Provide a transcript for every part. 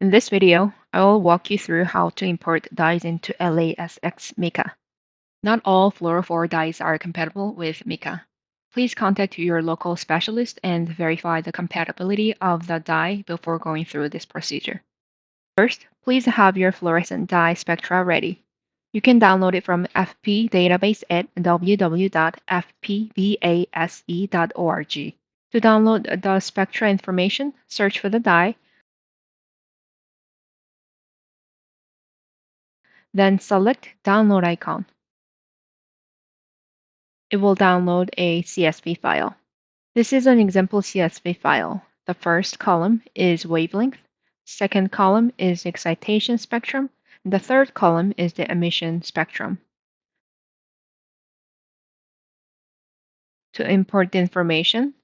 In this video, I will walk you through how to import dyes into LASX Mica. Not all fluorophore dyes are compatible with Mica. Please contact your local specialist and verify the compatibility of the dye before going through this procedure. First, please have your fluorescent dye spectra ready. You can download it from FP database at www.fpbase.org. To download the spectra information, search for the dye, then select Download icon. It will download a CSV file. This is an example CSV file. The first column is wavelength, second column is excitation spectrum, and the third column is the emission spectrum. To import the information,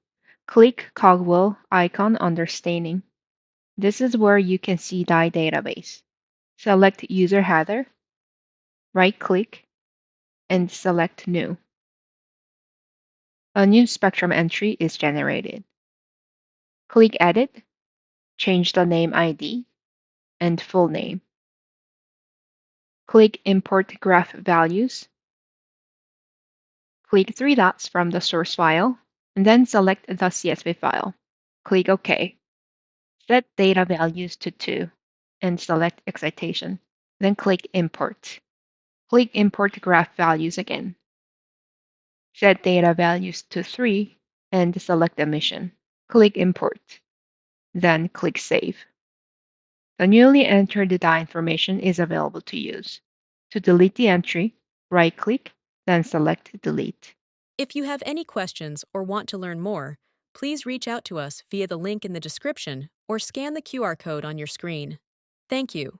click cogwheel icon under staining. This is where you can see dye database. Select user header, right-click, and select New. A new spectrum entry is generated. Click Edit, change the name ID, and full name. Click Import Graph Values. Click three dots from the source file, and then select the CSV file. Click OK. Set data values to 2, and select excitation. Then click Import. Click Import Graph Values again. Set data values to 3, and select emission. Click Import. Then click Save. The newly entered dye information is available to use. To delete the entry, right-click, then select Delete. If you have any questions or want to learn more, please reach out to us via the link in the description or scan the QR code on your screen. Thank you.